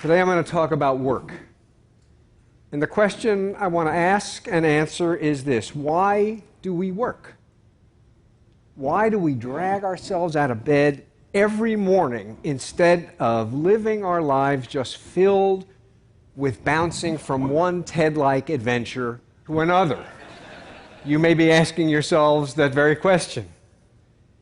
Today I'm going to talk about work. And the question I want to ask and answer is this: why do we work? Why do we drag ourselves out of bed every morning instead of living our lives just filled with bouncing from one TED-like adventure to another? You may be asking yourselves that very question.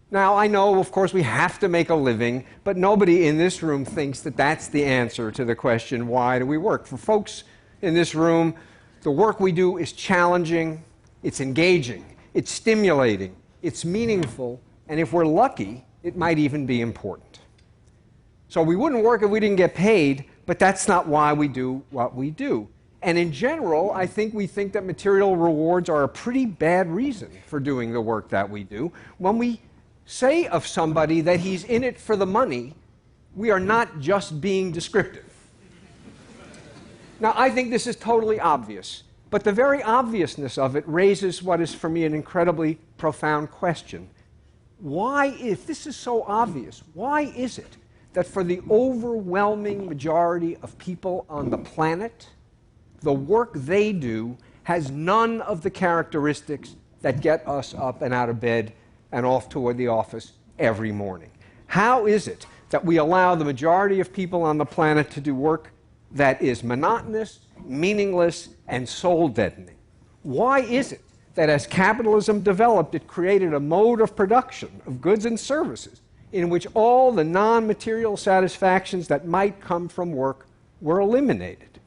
Now, I know, of course, we have to make a living, but nobody in this room thinks that that's the answer to the question, why do we work? For folks in this room, the work we do is challenging, it's engaging, it's stimulating, it's meaningful, and if we're lucky, it might even be important. So we wouldn't work if we didn't get paid, but that's not why we do what we do. And in general, I think we think that material rewards are a pretty bad reason for doing the work that we do. When we say of somebody that he's in it for the money, we are not just being descriptive. Now, I think this is totally obvious, but the very obviousness of it raises what is for me an incredibly profound question. Why, if this is so obvious, why is it that for the overwhelming majority of people on the planet, the work they do has none of the characteristics that get us up and out of bed and off toward the office every morning? How is it that we allow the majority of people on the planet to do work that is monotonous, meaningless, and soul-deadening? Why is it that as capitalism developed, it created a mode of production of goods and services in which all the non-material satisfactions that might come from work were eliminated?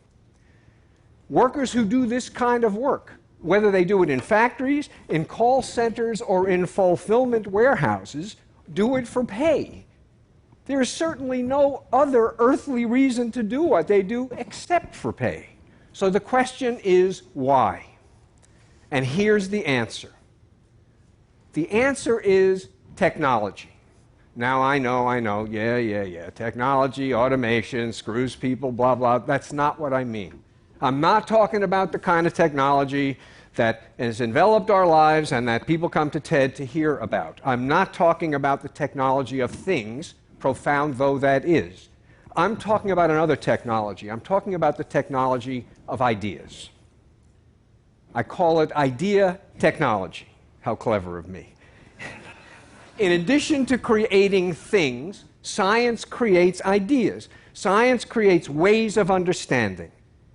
Workers who do this kind of work, whether they do it in factories, in call centers, or in fulfillment warehouses, do it for pay. There is certainly no other earthly reason to do what they do except for pay. So the question is, why? And here's the answer. The answer is technology. Now, I know, yeah, technology, automation, screws people, blah, blah. That's not what I mean. I'm not talking about the kind of technology that has enveloped our lives and that people come to TED to hear about. I'm not talking about the technology of things, profound though that is. I'm talking about another technology. I'm talking about the technology of ideas. I call it idea technology. How clever of me. In addition to creating things, science creates ideas. Science creates ways of understanding.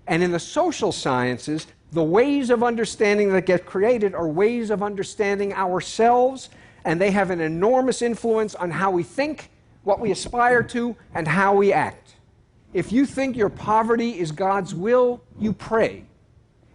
And in the social sciences, the ways of understanding that get created are ways of understanding ourselves, and they have an enormous influence on how we think, what we aspire to, and how we act. If you think your poverty is God's will, you pray.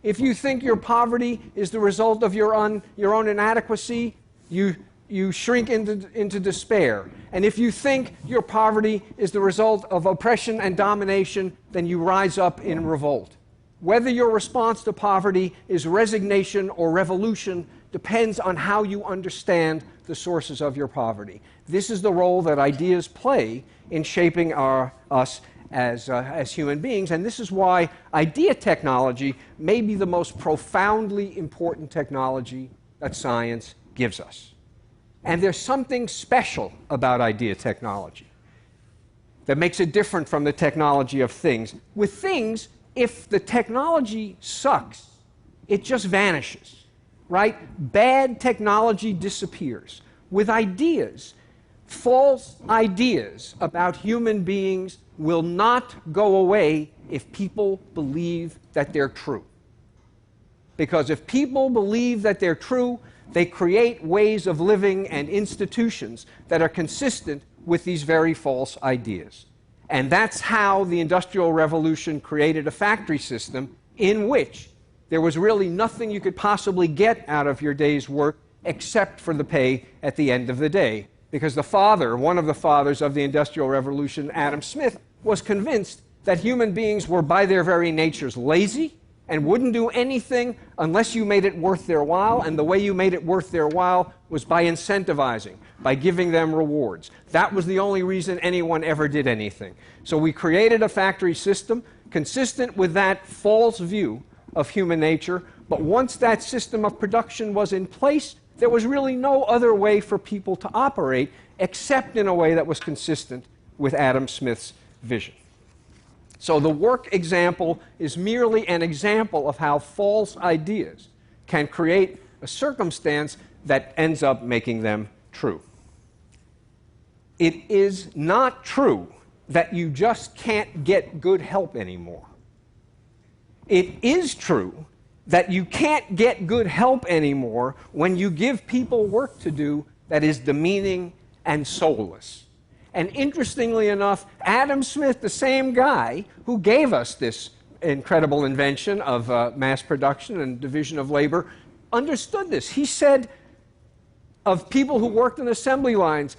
If you think your poverty is the result of your own inadequacy, you shrink into despair. And if you think your poverty is the result of oppression and domination, then you rise up in revolt. Whether your response to poverty is resignation or revolution depends on how you understand the sources of your poverty. This is the role that ideas play in shaping us as human beings, and this is why idea technology may be the most profoundly important technology that science gives us. And there's something special about idea technology that makes it different from the technology of things. With things, if the technology sucks, it just vanishes, right? Bad technology disappears. With ideas, false ideas about human beings will not go away if people believe that they're true. Because if people believe that they're true, they create ways of living and institutions that are consistent with these very false ideas. And that's how the Industrial Revolution created a factory system in which there was really nothing you could possibly get out of your day's work except for the pay at the end of the day. Because one of the fathers of the Industrial Revolution, Adam Smith, was convinced that human beings were by their very natures lazy and wouldn't do anything unless you made it worth their while, and the way you made it worth their while was by incentivizing, by giving them rewards. That was the only reason anyone ever did anything. So we created a factory system consistent with that false view of human nature, but once that system of production was in place, there was really no other way for people to operate except in a way that was consistent with Adam Smith's vision. So the work example is merely an example of how false ideas can create a circumstance that ends up making them true. It is not true that you just can't get good help anymore. It is true that you can't get good help anymore when you give people work to do that is demeaning and soulless. And interestingly enough, Adam Smith, the same guy who gave us this incredible invention of mass production and division of labor, understood this. He said of people who worked in assembly lines,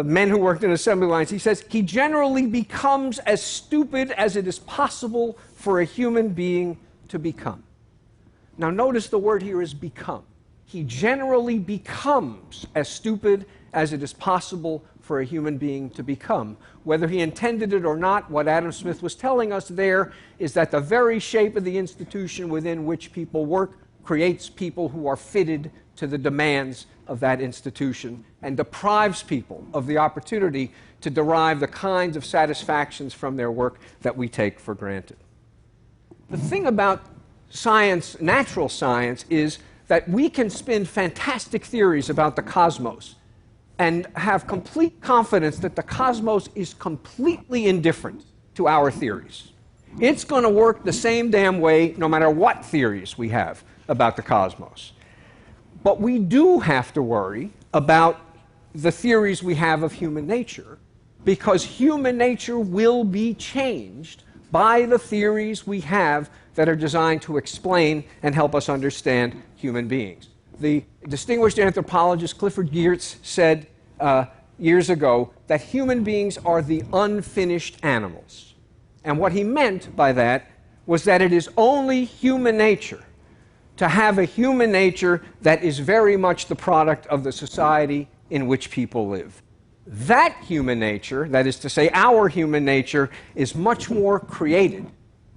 men who worked in assembly lines, he says, he generally becomes as stupid as it is possible for a human being to become. Now notice the word here is become. He generally becomes as stupid as it is possible for a human being to become. Whether he intended it or not, what Adam Smith was telling us there is that the very shape of the institution within which people work creates people who are fitted to the demands of that institution and deprives people of the opportunity to derive the kinds of satisfactions from their work that we take for granted. The thing about science, natural science, is that we can spin fantastic theories about the cosmos and have complete confidence that the cosmos is completely indifferent to our theories. It's going to work the same damn way no matter what theories we have about the cosmos. But we do have to worry about the theories we have of human nature, because human nature will be changed by the theories we have that are designed to explain and help us understand human beings. The distinguished anthropologist Clifford Geertz said years ago that human beings are the unfinished animals. And what he meant by that was that it is only human nature to have a human nature that is very much the product of the society in which people live. That human nature, that is to say our human nature, is much more created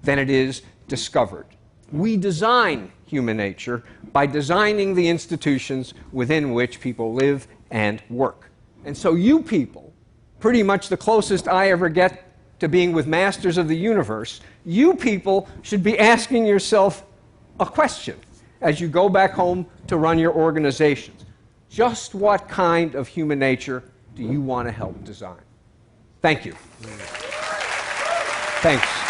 than it is discovered. We design human nature by designing the institutions within which people live and work. And so you people, pretty much the closest I ever get to being with masters of the universe, you people should be asking yourself a question as you go back home to run your organizations. Just what kind of human nature do you want to help design? Thank you. Thanks.